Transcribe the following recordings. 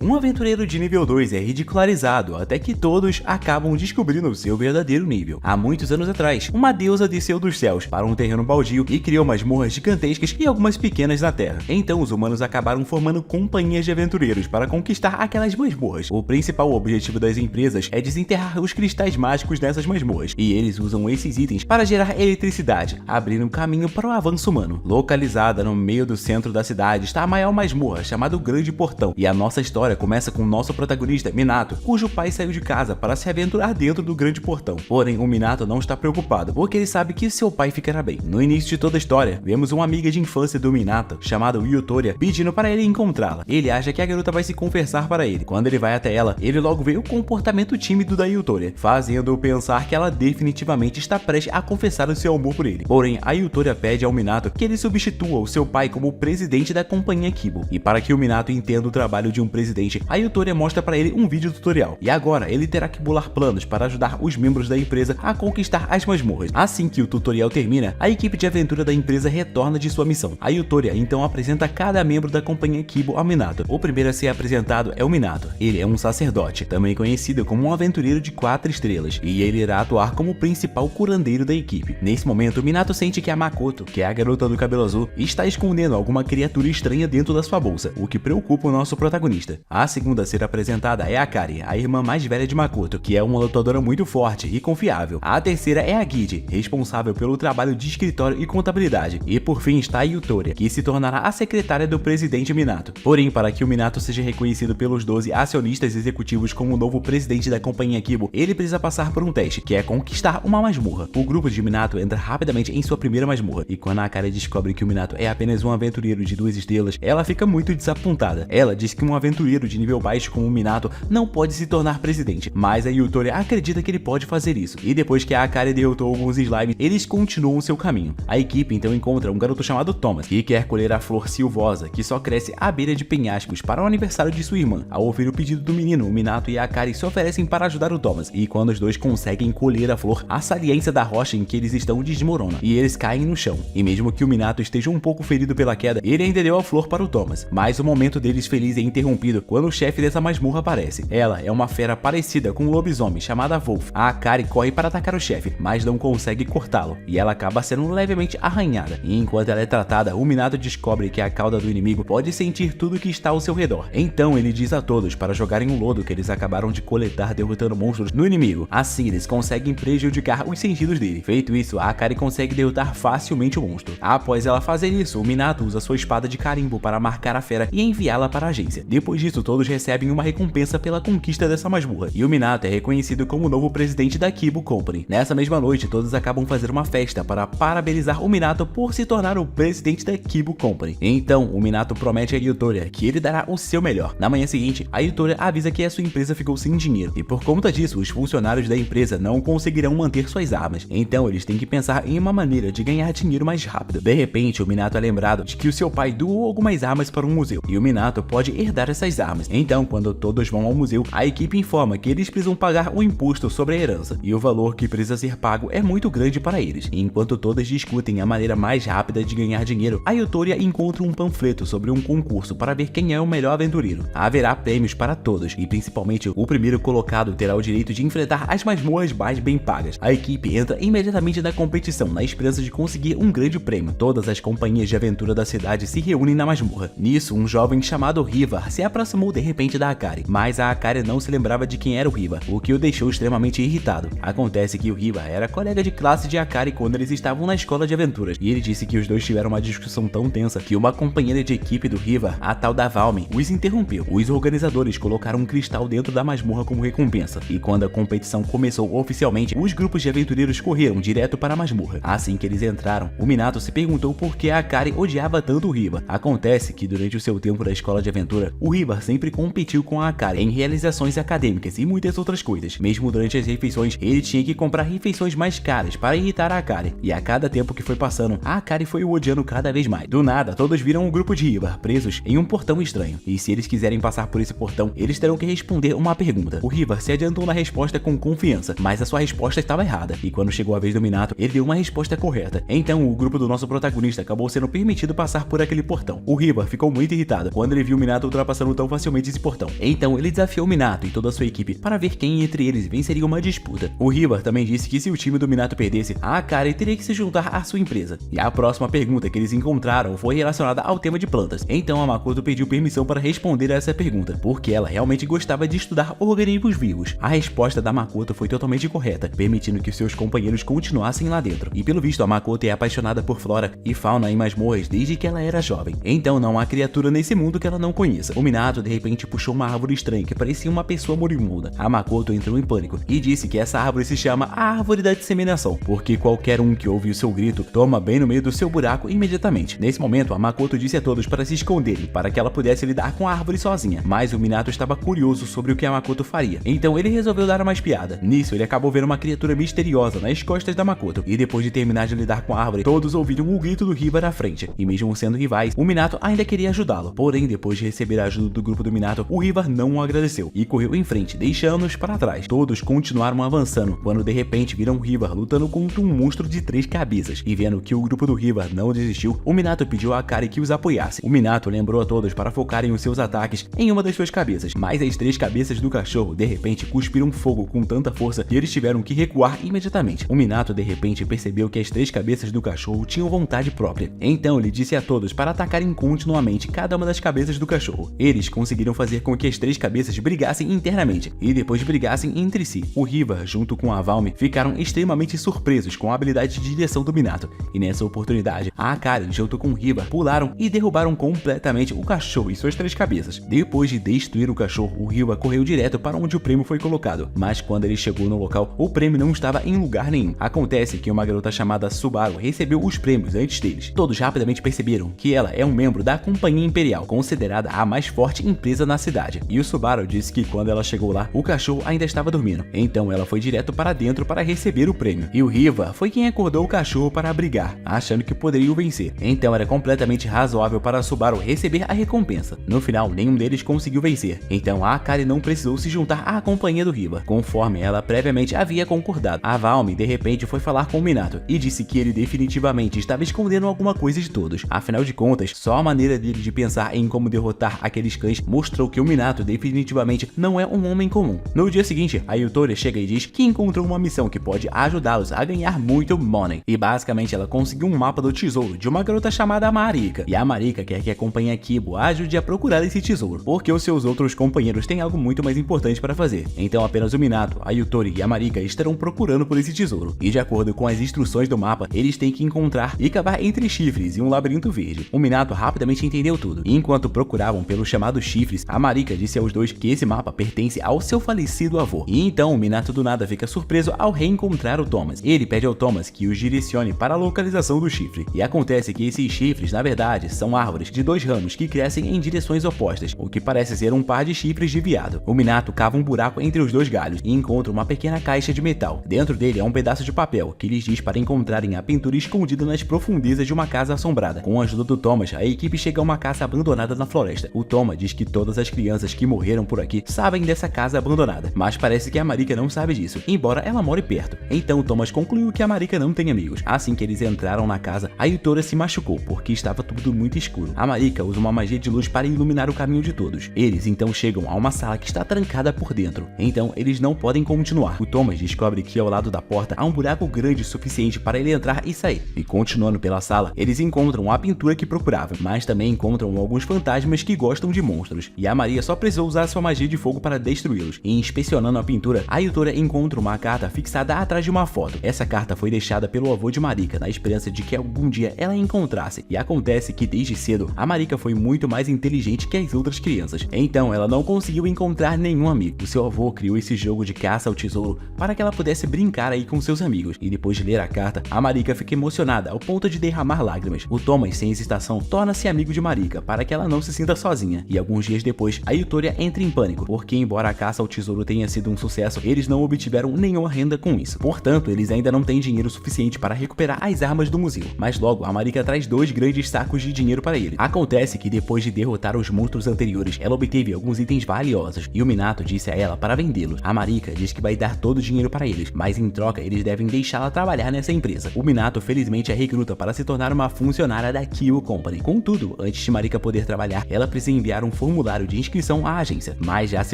Um aventureiro de nível 2 é ridicularizado até que todos acabam descobrindo o seu verdadeiro nível. Há muitos anos atrás, uma deusa desceu dos céus para um terreno baldio e criou masmorras gigantescas e algumas pequenas na terra. Então os humanos acabaram formando companhias de aventureiros para conquistar aquelas masmorras. O principal objetivo das empresas é desenterrar os cristais mágicos nessas masmorras, e eles usam esses itens para gerar eletricidade, abrindo um caminho para o avanço humano. Localizada no meio do centro da cidade está a maior masmorra, chamada o Grande Portão, e a nossa história começa com o nosso protagonista, Minato, cujo pai saiu de casa para se aventurar dentro do Grande Portão. Porém, o Minato não está preocupado, porque ele sabe que seu pai ficará bem. No início de toda a história, vemos uma amiga de infância do Minato, chamada Yutoria, pedindo para ele encontrá-la. Ele acha que a garota vai se confessar para ele. Quando ele vai até ela, ele logo vê o comportamento tímido da Yutoria, fazendo-o pensar que ela definitivamente está prestes a confessar o seu amor por ele. Porém, a Yutoria pede ao Minato que ele substitua o seu pai como presidente da companhia Kibo. E para que o Minato entenda o trabalho de um presidente, a Yutoria mostra para ele um vídeo tutorial. E agora, ele terá que bolar planos para ajudar os membros da empresa a conquistar as masmorras. Assim que o tutorial termina, a equipe de aventura da empresa retorna de sua missão. A Yutoria então apresenta cada membro da companhia Kibo ao Minato. O primeiro a ser apresentado é o Minato. Ele é um sacerdote, também conhecido como um aventureiro de 4 estrelas, e ele irá atuar como o principal curandeiro da equipe. Nesse momento, o Minato sente que a Makoto, que é a garota do cabelo azul, está escondendo alguma criatura estranha dentro da sua bolsa, o que preocupa o nosso protagonista. A segunda a ser apresentada é a Akari, a irmã mais velha de Makoto, que é uma lutadora muito forte e confiável. A terceira é a Gide, responsável pelo trabalho de escritório e contabilidade. E por fim está a Yutoria, que se tornará a secretária do presidente Minato. Porém, para que o Minato seja reconhecido pelos 12 acionistas executivos como o novo presidente da companhia Kibo, ele precisa passar por um teste, que é conquistar uma masmorra. O grupo de Minato entra rapidamente em sua primeira masmorra, e quando a Akari descobre que o Minato é apenas um aventureiro de 2 estrelas, ela fica muito desapontada. Ela diz que um aventureiro de nível baixo como o Minato não pode se tornar presidente, mas a Yutoria acredita que ele pode fazer isso. E depois que a Akari derrotou alguns slimes, eles continuam seu caminho. A equipe então encontra um garoto chamado Thomas, que quer colher a flor silvosa, que só cresce à beira de penhascos, para o aniversário de sua irmã. Ao ouvir o pedido do menino, o Minato e a Akari se oferecem para ajudar o Thomas, e quando os dois conseguem colher a flor, a saliência da rocha em que eles estão desmorona, e eles caem no chão. E mesmo que o Minato esteja um pouco ferido pela queda, ele ainda deu a flor para o Thomas. Mas o momento deles feliz é interrompido quando o chefe dessa masmorra aparece. Ela é uma fera parecida com um lobisomem chamada Wolf. A Akari corre para atacar o chefe, mas não consegue cortá-lo, e ela acaba sendo levemente arranhada. E enquanto ela é tratada, o Minato descobre que a cauda do inimigo pode sentir tudo que está ao seu redor. Então ele diz a todos para jogarem o lodo que eles acabaram de coletar derrotando monstros no inimigo. Assim eles conseguem prejudicar os sentidos dele. Feito isso, a Akari consegue derrotar facilmente o monstro. Após ela fazer isso, o Minato usa sua espada de carimbo para marcar a fera e enviá-la para a agência. Depois disso, todos recebem uma recompensa pela conquista dessa masmorra, e o Minato é reconhecido como o novo presidente da Kibo Company. Nessa mesma noite, todos acabam fazendo uma festa para parabenizar o Minato por se tornar o presidente da Kibo Company. Então, o Minato promete a Yutoria que ele dará o seu melhor. Na manhã seguinte, a Yutoria avisa que a sua empresa ficou sem dinheiro, e por conta disso, os funcionários da empresa não conseguirão manter suas armas. Então, eles têm que pensar em uma maneira de ganhar dinheiro mais rápido. De repente, o Minato é lembrado de que o seu pai doou algumas armas para um museu, e o Minato pode herdar essas armas. Então, quando todos vão ao museu, a equipe informa que eles precisam pagar o imposto sobre a herança, e o valor que precisa ser pago é muito grande para eles. E enquanto todas discutem a maneira mais rápida de ganhar dinheiro, a Yutoria encontra um panfleto sobre um concurso para ver quem é o melhor aventureiro. Haverá prêmios para todos, e principalmente o primeiro colocado terá o direito de enfrentar as masmorras mais bem pagas. A equipe entra imediatamente na competição, na esperança de conseguir um grande prêmio. Todas as companhias de aventura da cidade se reúnem na masmorra. Nisso, um jovem chamado Riva se aproximou de repente da Akari, mas a Akari não se lembrava de quem era o Riva, o que o deixou extremamente irritado. Acontece que o Riva era colega de classe de Akari quando eles estavam na escola de aventuras, e ele disse que os dois tiveram uma discussão tão tensa que uma companheira de equipe do Riva, a tal da Valme, os interrompeu. Os organizadores colocaram um cristal dentro da masmorra como recompensa, e quando a competição começou oficialmente, os grupos de aventureiros correram direto para a masmorra. Assim que eles entraram, o Minato se perguntou por que a Akari odiava tanto o Riva. Acontece que durante o seu tempo da escola de aventura, o Riva sempre competiu com a Akari em realizações acadêmicas e muitas outras coisas. Mesmo durante as refeições, ele tinha que comprar refeições mais caras para irritar a Akari, e a cada tempo que foi passando, a Akari foi o odiando cada vez mais. Do nada, todos viram um grupo de Riva presos em um portão estranho, e se eles quiserem passar por esse portão, eles terão que responder uma pergunta. O Riva se adiantou na resposta com confiança, mas a sua resposta estava errada, e quando chegou a vez do Minato, ele deu uma resposta correta. Então o grupo do nosso protagonista acabou sendo permitido passar por aquele portão. O Riva ficou muito irritado quando ele viu o Minato ultrapassando tão facilmente esse portão. Então ele desafiou o Minato e toda a sua equipe para ver quem entre eles venceria uma disputa. O Hiba também disse que se o time do Minato perdesse, a Akari teria que se juntar à sua empresa. E a próxima pergunta que eles encontraram foi relacionada ao tema de plantas. Então a Makoto pediu permissão para responder a essa pergunta, porque ela realmente gostava de estudar organismos vivos. A resposta da Makoto foi totalmente correta, permitindo que seus companheiros continuassem lá dentro. E pelo visto a Makoto é apaixonada por flora e fauna em masmorras desde que ela era jovem. Então não há criatura nesse mundo que ela não conheça. O Minato de repente puxou uma árvore estranha que parecia uma pessoa moribunda. A Makoto entrou em pânico e disse que essa árvore se chama a Árvore da Disseminação, porque qualquer um que ouve o seu grito toma bem no meio do seu buraco imediatamente. Nesse momento a Makoto disse a todos para se esconderem, para que ela pudesse lidar com a árvore sozinha, mas o Minato estava curioso sobre o que a Makoto faria, então ele resolveu dar uma espiada. Nisso ele acabou vendo uma criatura misteriosa nas costas da Makoto, e depois de terminar de lidar com a árvore, todos ouviram o grito do Hiba na frente, e mesmo sendo rivais, o Minato ainda queria ajudá-lo. Porém, depois de receber a ajuda do grupo do Minato, o Hiba não o agradeceu e correu em frente, deixando-os para trás. Todos continuaram avançando, quando de repente viram o Hiba lutando contra um monstro de 3 cabeças, e vendo que o grupo do Hiba não desistiu, o Minato pediu a Akari que os apoiasse. O Minato lembrou a todos para focarem os seus ataques em uma das suas cabeças, mas as 3 cabeças do cachorro de repente cuspiram fogo com tanta força que eles tiveram que recuar imediatamente. O Minato de repente percebeu que as 3 cabeças do cachorro tinham vontade própria, então ele disse a todos para atacarem continuamente cada uma das cabeças do cachorro. Eles conseguiram fazer com que as 3 cabeças brigassem internamente e depois brigassem entre si. O Hiba, junto com a Valme, ficaram extremamente surpresos com a habilidade de direção do Minato, e nessa oportunidade, a Akari junto com o Hiba pularam e derrubaram completamente o cachorro e suas 3 cabeças. Depois de destruir o cachorro, o Hiba correu direto para onde o prêmio foi colocado, mas quando ele chegou no local, o prêmio não estava em lugar nenhum. Acontece que uma garota chamada Subaru recebeu os prêmios antes deles. Todos rapidamente perceberam que ela é um membro da Companhia Imperial, considerada a mais forte empresa na cidade, e o Subaru disse que quando ela chegou lá, o cachorro ainda estava dormindo, então ela foi direto para dentro para receber o prêmio, e o Hiba foi quem acordou o cachorro para brigar, achando que poderiam vencer. Então era completamente razoável para a Subaru receber a recompensa. No final, nenhum deles conseguiu vencer, então a Akari não precisou se juntar à companhia do Hiba, conforme ela previamente havia concordado. A Valme de repente foi falar com o Minato e disse que ele definitivamente estava escondendo alguma coisa de todos. Afinal de contas, só a maneira dele de pensar em como derrotar aqueles cães mostrou que o Minato definitivamente não é um homem comum. No dia seguinte, a Yutori chega e diz que encontrou uma missão que pode ajudá-los a ganhar muito money, e basicamente ela conseguiu um mapa do tesouro de uma garota chamada Marika, e a Marika quer que a companhia Kibo ajude a procurar esse tesouro, porque os seus outros companheiros têm algo muito mais importante para fazer. Então apenas o Minato, a Yutori e a Marika estarão procurando por esse tesouro, e de acordo com as instruções do mapa, eles têm que encontrar e cavar entre chifres e um labirinto verde. O Minato rapidamente entendeu tudo, e enquanto procuravam pelos chamados chifres, a Marika disse aos dois que esse mapa pertence ao seu falecido avô. E então o Minato do nada fica surpreso ao reencontrar o Thomas. Ele pede ao Thomas que os direcione para a localização do chifre, e acontece que esses chifres na verdade são árvores de 2 ramos que crescem em direções opostas, o que parece ser um par de chifres de viado. O Minato cava um buraco entre os 2 galhos e encontra uma pequena caixa de metal. Dentro dele é um pedaço de papel que lhes diz para encontrarem a pintura escondida nas profundezas de uma casa assombrada. Com a ajuda do Thomas, a equipe chega a uma casa abandonada na floresta. O Thomas diz que todas as crianças que morreram por aqui sabem dessa casa abandonada, mas parece que a Marika não sabe disso, embora ela more perto. Então o Thomas concluiu que a Marika não tem amigos. Assim que eles entraram na casa, a Yutora se machucou porque estava tudo muito escuro. A Marika usa uma magia de luz para iluminar o caminho de todos. Eles então chegam a uma sala que está trancada por dentro, então eles não podem continuar. O Thomas descobre que ao lado da porta há um buraco grande o suficiente para ele entrar e sair. E continuando pela sala, eles encontram a pintura que procuravam, mas também encontram alguns fantasmas que gostam de monstros. E a Maria só precisou usar sua magia de fogo para destruí-los. E inspecionando a pintura, a Yutora encontra uma carta fixada atrás de uma foto. Essa carta foi deixada pelo avô de Marika, na esperança de que algum dia ela a encontrasse. E acontece que desde cedo, a Marika foi muito mais inteligente que as outras crianças. Então ela não conseguiu encontrar nenhum amigo. O seu avô criou esse jogo de caça ao tesouro para que ela pudesse brincar aí com seus amigos. E depois de ler a carta, a Marika fica emocionada ao ponto de derramar lágrimas. O Thomas, sem hesitação, torna-se amigo de Marika para que ela não se sinta sozinha. E alguns dias depois, a Yutoria entra em pânico, porque embora a caça ao tesouro tenha sido um sucesso, eles não obtiveram nenhuma renda com isso. Portanto, eles ainda não têm dinheiro suficiente para recuperar as armas do museu. Mas logo, a Marika traz 2 grandes sacos de dinheiro para ele. Acontece que depois de derrotar os monstros anteriores, ela obteve alguns itens valiosos, e o Minato disse a ela para vendê-los. A Marika diz que vai dar todo o dinheiro para eles, mas em troca eles devem deixá-la trabalhar nessa empresa. O Minato felizmente a recruta para se tornar uma funcionária da Kyo Company. Contudo, antes de Marika poder trabalhar, ela precisa enviar um formulário de inscrição à agência, mas já se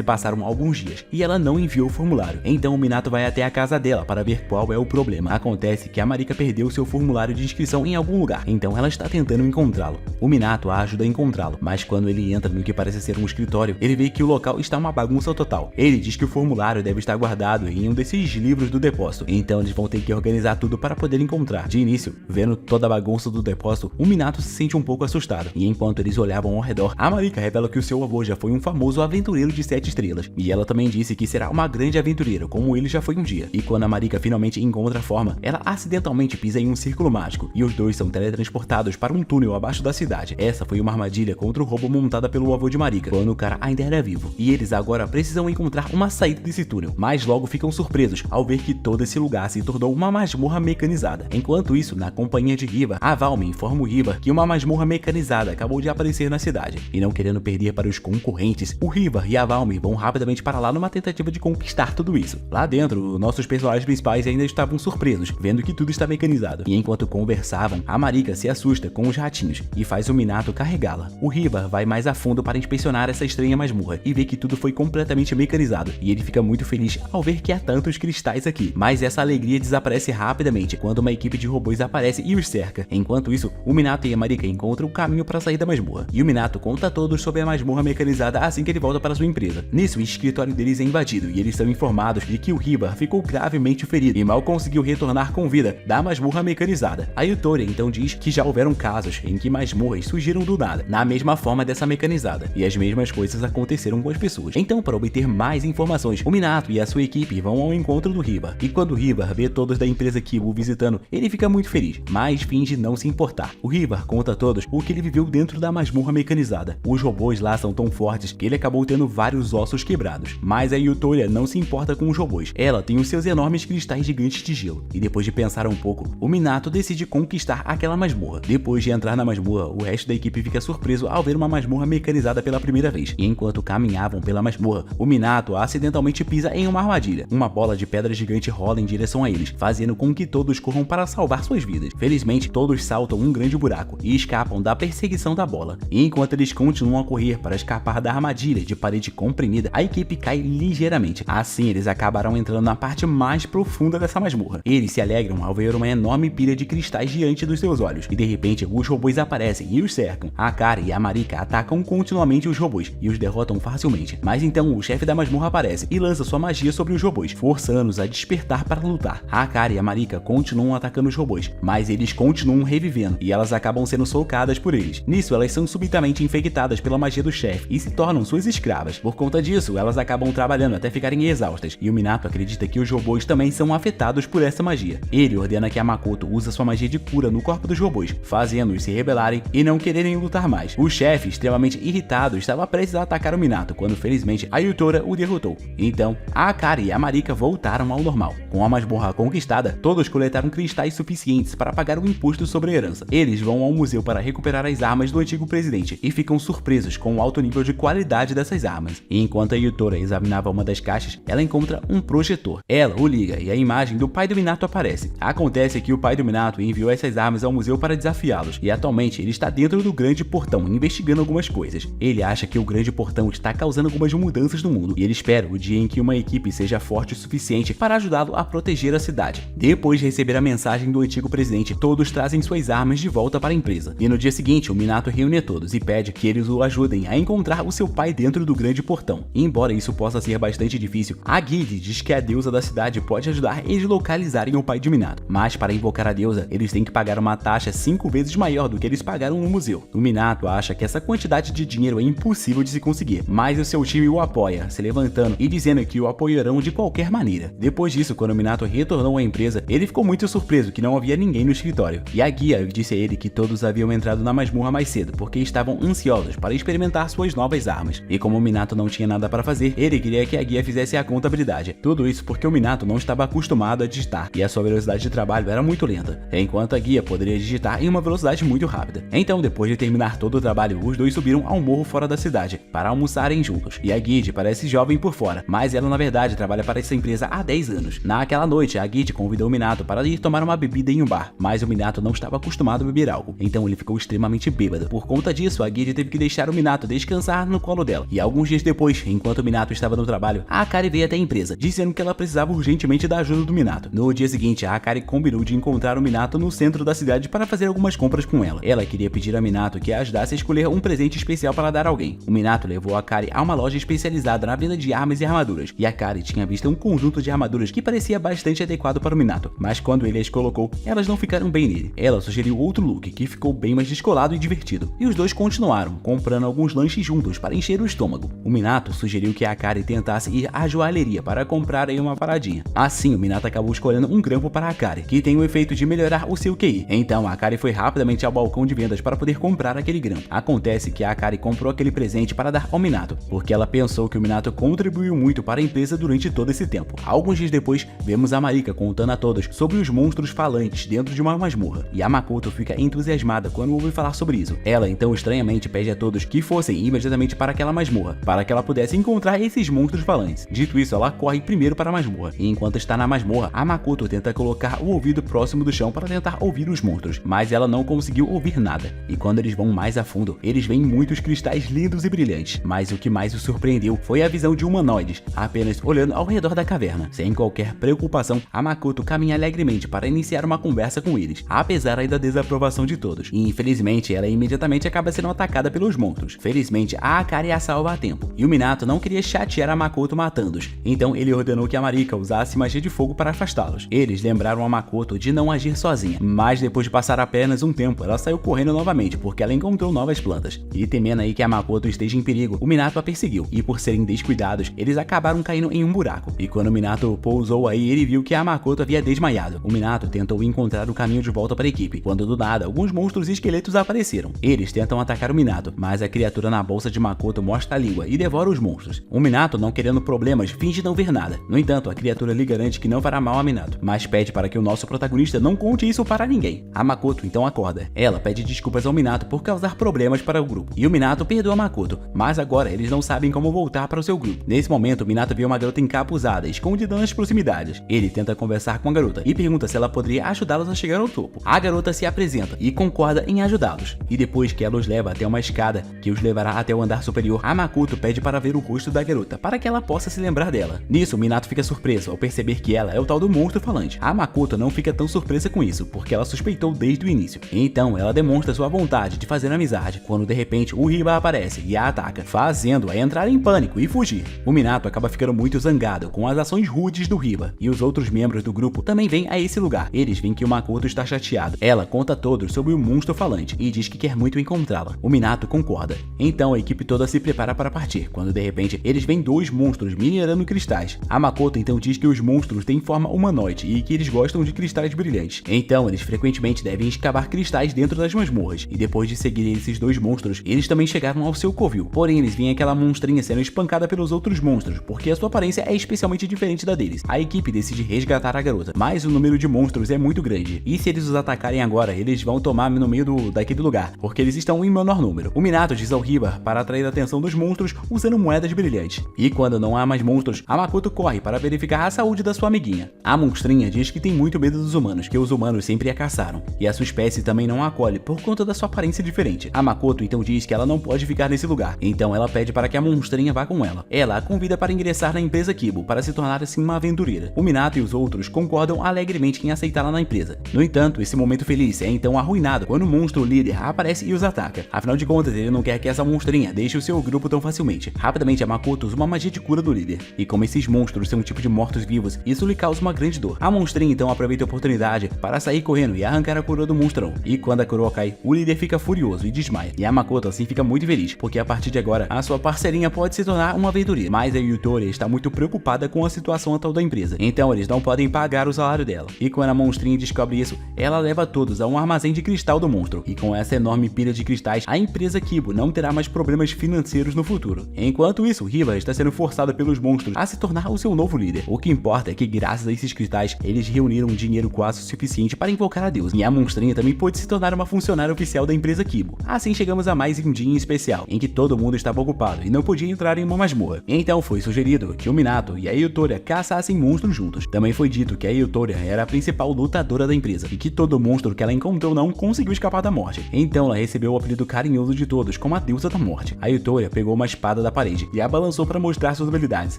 passaram alguns dias e ela não enviou o formulário. Então o Minato vai até a casa dela para ver qual é o problema. Acontece que a Marika perdeu seu formulário de inscrição em algum lugar, então ela está tentando encontrá-lo. O Minato a ajuda a encontrá-lo, mas quando ele entra no que parece ser um escritório, ele vê que o local está uma bagunça total. Ele diz que o formulário deve estar guardado em um desses livros do depósito, então eles vão ter que organizar tudo para poder encontrar. De início, vendo toda a bagunça do depósito, o Minato se sente um pouco assustado, e enquanto eles olhavam ao redor, a Marika revela que o seu avô já foi um famoso aventureiro de 7 estrelas, e ela também disse que será uma grande aventureira, como ele já foi um dia. E quando a Marika finalmente encontra a forma, ela acidentalmente pisa em um círculo mágico, e os dois são teletransportados para um túnel abaixo da cidade. Essa foi uma armadilha contra o roubo montada pelo avô de Marika, quando o cara ainda era vivo, e eles agora precisam encontrar uma saída desse túnel, mas logo ficam surpresos ao ver que todo esse lugar se tornou uma masmorra mecanizada. Enquanto isso, na companhia de Hiva, a Valme informa o Hiva que uma masmorra mecanizada acabou de aparecer na cidade, e não querendo perder para os concorrentes, o Hiva e a Valme vão rapidamente para lá numa tentativa de conquistar tudo isso. Lá dentro, nossos personagens principais ainda estavam surpresos, vendo que tudo está mecanizado, e enquanto conversavam, a Marika se assusta com os ratinhos e faz o Minato carregá-la. O Hiva vai mais a fundo para inspecionar essa estranha masmorra e vê que tudo foi completamente mecanizado, e ele fica muito feliz ao ver que há tantos cristais aqui, mas essa alegria desaparece rapidamente quando uma equipe de robôs aparece e os cerca. Enquanto isso, o Minato e a Marika encontram o caminho para sair da masmorra, e o Minato conta a todos sobre a masmorra mecanizada assim que ele volta para sua empresa. Nisso, o escritório deles é invadido e eles são informados de que o Hiba ficou gravemente ferido e mal conseguiu retornar com vida da masmorra mecanizada. A Yutoria então diz que já houveram casos em que masmorras surgiram do nada, na mesma forma dessa mecanizada, e as mesmas coisas aconteceram com as pessoas. Então, para obter mais informações, o Minato e a sua equipe vão ao encontro do Hiba, e quando o Hiba vê todos da empresa Kiba o visitando, ele fica muito feliz, mas finge não se importar. O Hiba conta a todos o que ele viveu dentro da masmorra mecanizada. Os robôs lá são tão fortes que ele acabou tendo vários ossos quebrados, mas a Yutoria não se importa com os robôs. Ela tem os seus enormes cristais gigantes de gelo, e depois de pensar um pouco, o Minato decide conquistar aquela masmorra. Depois de entrar na masmorra, o resto da equipe fica surpreso ao ver uma masmorra mecanizada pela primeira vez, e enquanto caminhavam pela masmorra, o Minato acidentalmente pisa em uma armadilha. Uma bola de pedra gigante rola em direção a eles, fazendo com que todos corram para salvar suas vidas. Felizmente, todos saltam um grande buraco e escapam da perseguição da bola. E enquanto eles continuam a correr para escapar da armadilha de parede comprimida, a equipe cai ligeiramente. Assim, eles acabarão entrando na parte mais profunda dessa masmorra. Eles se alegram ao ver uma enorme pilha de cristais diante dos seus olhos, e de repente os robôs aparecem e os cercam. A Akari e a Marika atacam continuamente os robôs e os derrotam facilmente. Mas então o chefe da masmorra aparece e lança sua magia sobre os robôs, forçando-os a despertar para lutar. A Akari e a Marika continuam atacando os robôs, mas eles continuam revivendo e elas acabam sendo socadas por eles. Nisso, elas são subitamente infectadas pela magia do chefe e se tornam suas escravas. Por conta disso, elas acabam trabalhando até ficarem exaustas, e o Minato acredita que os robôs também são afetados por essa magia. Ele ordena que a Makoto use sua magia de cura no corpo dos robôs, fazendo-os se rebelarem e não quererem lutar mais. O chefe, extremamente irritado, estava prestes a atacar o Minato, quando felizmente a Yutoria o derrotou. Então, a Akari e a Marika voltaram ao normal. Com a masmorra conquistada, todos coletaram cristais suficientes para pagar o imposto sobre a herança. Eles vão ao museu para recuperar as armas do antigo presidente e ficam surpresos com o alto nível de qualidade dessas armas. E enquanto a Yutoria examinava uma das caixas, ela encontra um projetor. Ela o liga e a imagem do pai do Minato aparece. Acontece que o pai do Minato enviou essas armas ao museu para desafiá-los, e atualmente ele está dentro do grande portão investigando algumas coisas. Ele acha que o grande portão está causando algumas mudanças no mundo, e ele espera o dia em que uma equipe seja forte o suficiente para ajudá-lo a proteger a cidade. Depois de receber a mensagem do antigo presidente, todos trazem suas armas de volta para a empresa. E no dia seguinte, o Minato reúne a todos e pede que eles o ajudem a encontrar o seu pai dentro do grande portão. E embora isso possa ser bastante difícil, a Guide diz que a deusa da cidade pode ajudar eles localizarem o pai de Minato. Mas para invocar a deusa, eles têm que pagar uma taxa 5 vezes maior do que eles pagaram no museu. O Minato acha que essa quantidade de dinheiro é impossível de se conseguir, mas o seu time o apoia, se levantando e dizendo que o apoiarão de qualquer maneira. Depois disso, quando o Minato retornou à empresa, ele ficou muito surpreso que não havia ninguém no escritório, e a guia disse a ele que todos haviam entrado na masmorra mais cedo, porque estavam ansiosos para experimentar suas novas armas. E como o Minato não tinha nada para fazer, ele queria que a guia fizesse a contabilidade. Tudo isso porque o Minato não estava acostumado a digitar, e a sua velocidade de trabalho era muito lenta, enquanto a guia poderia digitar em uma velocidade muito rápida. Então, depois de terminar todo o trabalho, os dois subiram ao morro fora da cidade, para almoçarem juntos. E a Guide parece jovem por fora, mas ela na verdade trabalha para essa empresa há 10 anos. Naquela noite, a Guide convidou o Minato para ir tomar uma bebida em um bar, mas o Minato não estava acostumado a beber álcool, então ele ficou extremamente bêbado. Por conta disso, a Guide teve que deixar o Minato Minato descansar no colo dela. E alguns dias depois, enquanto Minato estava no trabalho, a Akari veio até a empresa, dizendo que ela precisava urgentemente da ajuda do Minato. No dia seguinte, a Akari combinou de encontrar o Minato no centro da cidade para fazer algumas compras com ela. Ela queria pedir a Minato que a ajudasse a escolher um presente especial para dar a alguém. O Minato levou a Akari a uma loja especializada na venda de armas e armaduras, e a Akari tinha visto um conjunto de armaduras que parecia bastante adequado para o Minato, mas quando ele as colocou, elas não ficaram bem nele. Ela sugeriu outro look que ficou bem mais descolado e divertido, e os dois continuaram, comprando alguns lanches juntos para encher o estômago. O Minato sugeriu que a Akari tentasse ir à joalheria para comprar aí uma paradinha. Assim, o Minato acabou escolhendo um grampo para a Akari, que tem o efeito de melhorar o seu QI. Então, a Akari foi rapidamente ao balcão de vendas para poder comprar aquele grampo. Acontece que a Akari comprou aquele presente para dar ao Minato, porque ela pensou que o Minato contribuiu muito para a empresa durante todo esse tempo. Alguns dias depois, vemos a Marika contando a todos sobre os monstros falantes dentro de uma masmorra, e a Makoto fica entusiasmada quando ouve falar sobre isso. Ela então estranhamente pede a todos que fossem imediatamente para aquela masmorra, para que ela pudesse encontrar esses monstros falantes. Dito isso, ela corre primeiro para a masmorra, e enquanto está na masmorra, a Makoto tenta colocar o ouvido próximo do chão para tentar ouvir os monstros, mas ela não conseguiu ouvir nada. E quando eles vão mais a fundo, eles veem muitos cristais lindos e brilhantes, mas o que mais os surpreendeu foi a visão de humanoides, apenas olhando ao redor da caverna. Sem qualquer preocupação, a Makoto caminha alegremente para iniciar uma conversa com eles, apesar aí da desaprovação de todos. E infelizmente, ela imediatamente acaba sendo atacada pelos monstros. Felizmente, a Akari a salva a tempo, e o Minato não queria chatear a Makoto matando-os, então ele ordenou que a Marika usasse magia de fogo para afastá-los. Eles lembraram a Makoto de não agir sozinha, mas depois de passar apenas um tempo, ela saiu correndo novamente porque ela encontrou novas plantas. E temendo aí que a Makoto esteja em perigo, o Minato a perseguiu, e por serem descuidados, eles acabaram caindo em um buraco. E quando o Minato pousou aí, ele viu que a Makoto havia desmaiado. O Minato tentou encontrar o caminho de volta para a equipe, quando do nada, alguns monstros e esqueletos apareceram. Eles tentam atacar o Minato, mas a criatura na bolsa de Makoto mostra a língua e devora os monstros. O Minato, não querendo problemas, finge não ver nada. No entanto, a criatura lhe garante que não fará mal a Minato, mas pede para que o nosso protagonista não conte isso para ninguém. A Makoto então acorda. Ela pede desculpas ao Minato por causar problemas para o grupo, e o Minato perdoa a Makoto, mas agora eles não sabem como voltar para o seu grupo. Nesse momento, o Minato vê uma garota encapuzada, escondida nas proximidades. Ele tenta conversar com a garota e pergunta se ela poderia ajudá-los a chegar ao topo. A garota se apresenta e concorda em ajudá-los, e depois que ela os leva até uma escada que os levará até o andar superior, a Makoto pede para ver o rosto da garota, para que ela possa se lembrar dela. Nisso, o Minato fica surpreso ao perceber que ela é o tal do monstro falante. A Makoto não fica tão surpresa com isso, porque ela suspeitou desde o início. Então, ela demonstra sua vontade de fazer amizade, quando de repente o Hiba aparece e a ataca, fazendo-a entrar em pânico e fugir. O Minato acaba ficando muito zangado com as ações rudes do Hiba, e os outros membros do grupo também vêm a esse lugar. Eles veem que o Makoto está chateado. Ela conta a todos sobre o monstro falante e diz que quer muito encontrá-la. O Minato concorda. Então a equipe toda se prepara para partir, quando de repente eles veem dois monstros minerando cristais. A Makoto então diz que os monstros têm forma humanoide e que eles gostam de cristais brilhantes. Então eles frequentemente devem escavar cristais dentro das masmorras, e depois de seguirem esses dois monstros, eles também chegaram ao seu covil. Porém, eles veem aquela monstrinha sendo espancada pelos outros monstros, porque a sua aparência é especialmente diferente da deles. A equipe decide resgatar a garota, mas o número de monstros é muito grande, e se eles os atacarem agora, eles vão tomar no meio daquele lugar, porque eles estão em menor número. O Minato diz ao Hiba para atrair a atenção dos monstros usando moedas brilhantes. E quando não há mais monstros, a Makoto corre para verificar a saúde da sua amiguinha. A monstrinha diz que tem muito medo dos humanos, que os humanos sempre a caçaram, e a sua espécie também não a acolhe por conta da sua aparência diferente. A Makoto então diz que ela não pode ficar nesse lugar, então ela pede para que a monstrinha vá com ela. Ela a convida para ingressar na empresa Kibo, para se tornar assim uma aventureira. O Minato e os outros concordam alegremente em aceitá-la na empresa. No entanto, esse momento feliz é então arruinado quando o monstro líder aparece e os ataca. Afinal de contas, ele não quer que essa monstrinha deixe o seu grupo tão facilmente. Rapidamente, a Makoto usa uma magia de cura do líder, e como esses monstros são um tipo de mortos-vivos, isso lhe causa uma grande dor. A monstrinha então aproveita a oportunidade para sair correndo e arrancar a coroa do monstrão. E quando a coroa cai, o líder fica furioso e desmaia. E a Makoto assim fica muito feliz, porque a partir de agora, a sua parceirinha pode se tornar uma aventureira. Mas a Yutori está muito preocupada com a situação atual da empresa, então eles não podem pagar o salário dela. E quando a monstrinha descobre isso, ela leva todos a um armazém de cristal do monstro. E com essa enorme pilha de cristais, a empresa Kibo não terá mais problemas financeiros no futuro. Enquanto isso, Hiba está sendo forçada pelos monstros a se tornar o seu novo líder. O que importa é que graças a esses cristais, eles reuniram dinheiro quase o suficiente para invocar a deusa. E a monstrinha também pôde se tornar uma funcionária oficial da empresa Kibo. Assim chegamos a mais um dia especial, em que todo mundo estava ocupado e não podia entrar em uma masmorra. Então foi sugerido que o Minato e a Yutoria caçassem monstros juntos. Também foi dito que a Yutoria era a principal lutadora da empresa e que todo monstro que ela encontrou não conseguiu escapar da morte. Então ela recebeu o apelido carinhoso de todos como a deusa da morte. A Yutoria pegou uma espada da parede e a balançou para mostrar suas habilidades,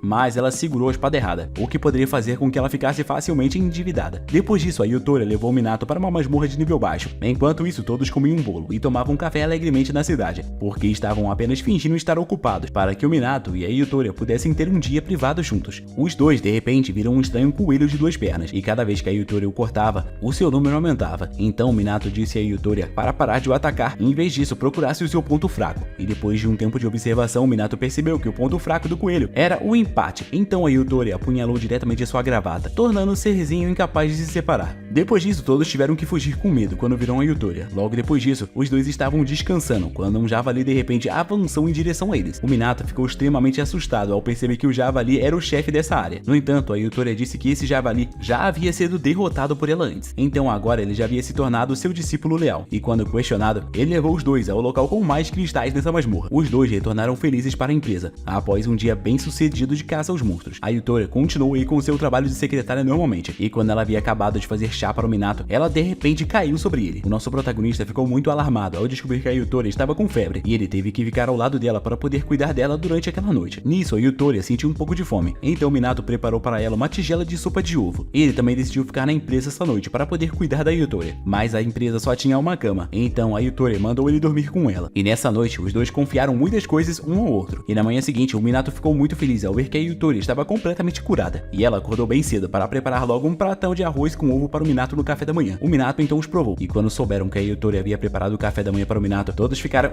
mas ela segurou a espada errada, o que poderia fazer com que ela ficasse facilmente endividada. Depois disso, a Yutoria levou o Minato para uma masmorra de nível baixo. Enquanto isso, todos comiam um bolo e tomavam café alegremente na cidade, porque estavam apenas fingindo estar ocupados para que o Minato e a Yutoria pudessem ter um dia privado juntos. Os dois, de repente, viram um estranho coelho de 2 pernas, e cada vez que a Yutoria o cortava, o seu número aumentava. Então o Minato disse a Yutoria para parar de o atacar e, em vez disso, procurasse o seu ponto fraco. E depois de um tempo de observação, o Minato percebeu que o ponto fraco do coelho era o empate. Então a Yutoria apunhalou diretamente a sua gravata, tornando o serzinho incapaz de se separar. Depois disso, todos tiveram que fugir com medo quando viram a Yutoria. Logo depois disso, os dois estavam descansando quando um javali de repente avançou em direção a eles. O Minato ficou extremamente assustado ao perceber que o javali era o chefe dessa área. No entanto, a Yutoria disse que esse javali já havia sido derrotado por ela antes, então agora ele já havia se tornado seu discípulo leal. E quando questionado, ele levou os dois ao local com mais cristais nessa masmorra. Os dois retornaram felizes para a empresa, após um dia bem sucedido de caça aos monstros. A Yutoria continuou aí com seu trabalho de secretária normalmente, e quando ela havia acabado de fazer chá para o Minato, ela de repente caiu sobre ele. O nosso protagonista ficou muito alarmado ao descobrir que a Yutoria estava com febre, e ele teve que ficar ao lado dela para poder cuidar dela durante aquela noite. Nisso, a Yutoria sentiu um pouco de fome, então o Minato preparou para ela uma tigela de sopa de ovo. Ele também decidiu ficar na empresa essa noite para poder cuidar da Yutoria, mas a empresa só tinha uma cama, então a Yutoria mandou ele dormir com ela. E nessa noite, os dois confiaram muitas coisas um ao outro. E na manhã seguinte, o Minato ficou muito feliz ao ver que a Yutoria estava completamente curada, e ela acordou bem cedo para preparar logo um pratão de arroz com ovo para o Minato no café da manhã. O Minato então os provou, e quando souberam que a Yutoria havia preparado o café da manhã para o Minato, todos ficaram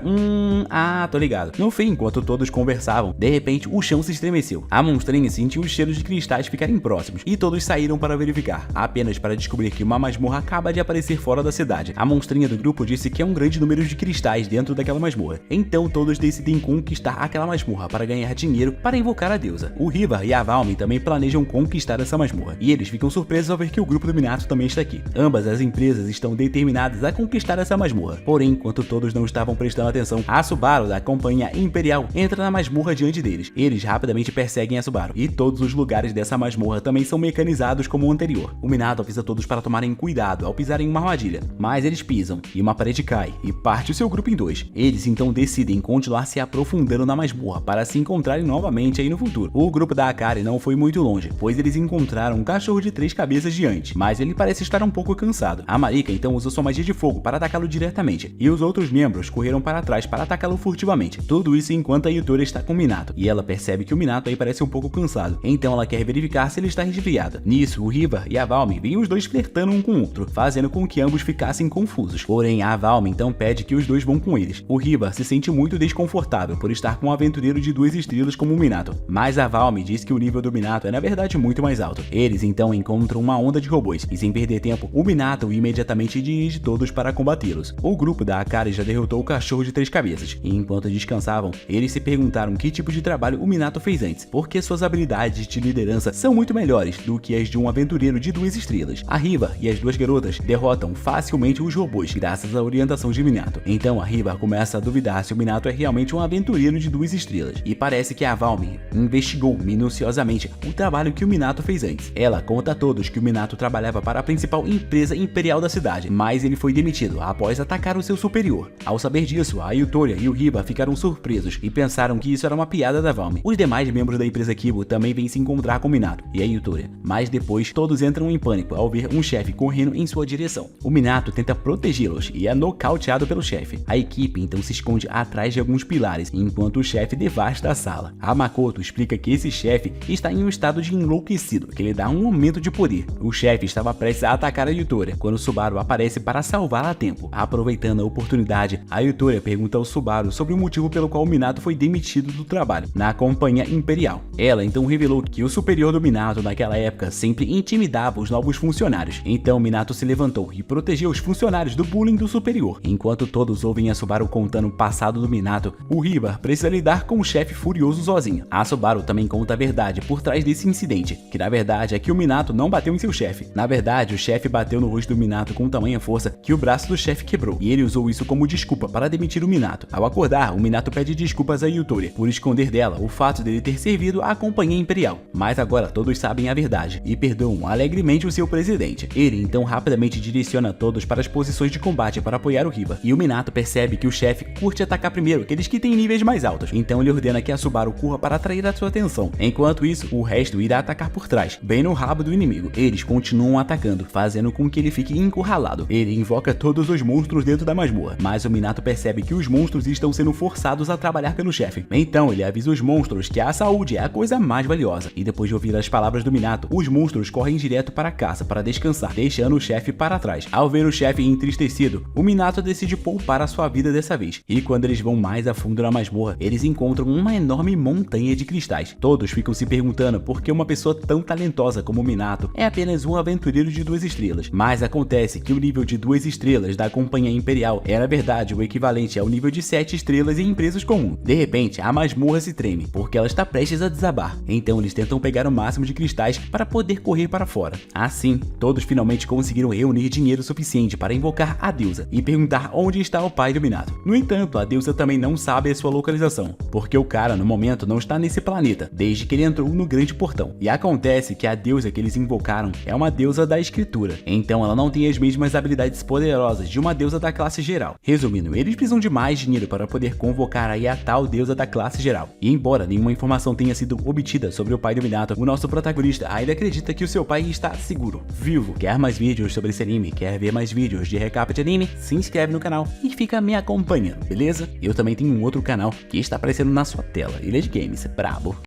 tô ligado. No fim, enquanto todos conversavam, de repente o chão se estremeceu. A monstrinha sentiu os cheiros de cristais ficarem próximos, e todos saíram para verificar, apenas para descobrir que uma masmorra acaba de aparecer fora da cidade. A monstrinha do grupo disse que é um grande número de cristais dentro daquela masmorra, então todos decidem conquistar aquela masmorra para ganhar dinheiro para invocar a deusa. O Hivar e a Valmy também planejam conquistar essa masmorra, e eles ficam surpresos ao ver que o grupo do Minato também está aqui. Ambas as empresas estão determinadas a conquistar essa masmorra, porém, enquanto todos não estavam prestando atenção, a Subaru da Companhia Imperial entra na masmorra diante deles. Eles rapidamente perseguem a Subaru, e todos os lugares dessa masmorra também são mecanizados como o anterior. O Minato avisa todos para tomarem cuidado ao pisar em uma armadilha, mas eles pisam, e uma parede cai, e parte o seu grupo em dois. Eles então decidem continuar se aprofundando na masmorra para se encontrarem novamente aí no futuro. O grupo da Akari não foi muito longe, pois eles encontraram um cachorro de 3 cabeças diante, mas ele parece estar um pouco cansado. A Marika então usou sua magia de fogo para atacá-lo diretamente, e os outros membros correram para trás para atacá-lo furtivamente. Tudo isso enquanto a Yutoria está com o Minato, e ela percebe que o Minato aí parece um pouco cansado, então ela quer verificar se ele está resfriado. Nisso, o Hivar e a Valmy veem os dois flertando um com o outro, fazendo com que ambos ficassem confusos. Porém, a Valmy então pede que os dois vão com eles. O Hivar se sente muito desconfortável por estar com um aventureiro de 2 estrelas como o Minato, mas a Valmy diz que o nível do Minato é na verdade muito mais alto. Eles então encontram uma onda de robôs, e sem perder tempo, o Minato imediatamente dirige todos para combatê-los. O grupo da Akari já derrotou o cachorro de 3 cabeças, e enquanto descansavam, eles se perguntaram que tipo de trabalho o Minato fez antes, porque suas habilidades de liderança são muito melhores do que as de um aventureiro de 2 estrelas. A Hivar e as 2 garotas derrotam facilmente os robôs graças à orientação de Minato. Então a Hivar começa a duvidar se o Minato é realmente um aventureiro de 2 estrelas, e parece que a Valmy investigou minuciosamente o trabalho que o Minato fez antes. Ela conta a todos que o Minato trabalhava para a principal empresa imperial da cidade, mas ele foi demitido após atacar o seu superior. Ao saber disso, a Yutoria e o Hivar ficaram surpresos e pensaram que isso era uma piada da Valmy. Os demais membros da empresa Kibo também vêm se encontrar com o Minato e a Yutoria, mas depois todos entram em pânico ao ver um chefe correndo em sua direção. O Minato tenta protegê-los e é nocauteado pelo chefe. A equipe então se esconde atrás de alguns pilares, enquanto o chefe devasta a sala. A Makoto explica que esse chefe está em um estado de enlouquecido, que lhe dá um aumento de poder. O chefe estava prestes a atacar a Yutoria, quando Subaru aparece para salvá-la a tempo. Aproveitando a oportunidade, a Yutoria pergunta ao Subaru sobre o motivo pelo qual o Minato foi demitido do trabalho na Companhia Imperial. Ela então revelou que o superior do Minato naquela época sempre intimidava os novos funcionários. Então Minato se levantou e protegeu os funcionários do bullying do superior. Enquanto todos ouvem a Subaru contando o passado do Minato, o Hivar precisa lidar com o chefe furioso sozinho. A Subaru também conta a verdade por trás desse incidente, que na verdade é que o Minato não bateu em seu chefe. Na verdade, verdade, o chefe bateu no rosto do Minato com tamanha força que o braço do chefe quebrou, e ele usou isso como desculpa para demitir o Minato. Ao acordar, o Minato pede desculpas a Yutori por esconder dela o fato dele ter servido à Companhia Imperial. Mas agora todos sabem a verdade e perdoam alegremente o seu presidente. Ele então rapidamente direciona todos para as posições de combate para apoiar o Hiba, e o Minato percebe que o chefe curte atacar primeiro aqueles que têm níveis mais altos, então ele ordena que a Subaru corra para atrair a sua atenção. Enquanto isso, o resto irá atacar por trás, bem no rabo do inimigo. Eles continuam atacando, fazendo com que ele fique encurralado. Ele invoca todos os monstros dentro da masmorra, mas o Minato percebe que os monstros estão sendo forçados a trabalhar pelo chefe. Então ele avisa os monstros que a saúde é a coisa mais valiosa, e depois de ouvir as palavras do Minato, os monstros correm direto para casa para descansar, deixando o chefe para trás. Ao ver o chefe entristecido, o Minato decide poupar a sua vida dessa vez, e quando eles vão mais a fundo na masmorra, eles encontram uma enorme montanha de cristais. Todos ficam se perguntando por que uma pessoa tão talentosa como o Minato é apenas um aventureiro de 2 estrelas, mas acontece que o nível de 2 estrelas da Companhia Imperial é na verdade o equivalente ao nível de 7 estrelas em empresas comuns. De repente, a masmorra se treme, porque ela está prestes a desabar, então eles tentam pegar o máximo de cristais para poder correr para fora. Assim, todos finalmente conseguiram reunir dinheiro suficiente para invocar a deusa e perguntar onde está o pai do Minato. No entanto, a deusa também não sabe a sua localização, porque o cara no momento não está nesse planeta, desde que ele entrou no grande portão. E acontece que a deusa que eles invocaram é uma deusa da escritura, então ela não tem as mesmas habilidades poderosas de uma deusa da classe geral. Resumindo, eles precisam de mais dinheiro para poder convocar aí a tal deusa da classe geral. E embora nenhuma informação tenha sido obtida sobre o pai do Minato, o nosso protagonista ainda acredita que o seu pai está seguro, vivo. Quer mais vídeos sobre esse anime? Quer ver mais vídeos de recap de anime? Se inscreve no canal e fica me acompanhando, beleza? Eu também tenho um outro canal que está aparecendo na sua tela, ele é de games, brabo.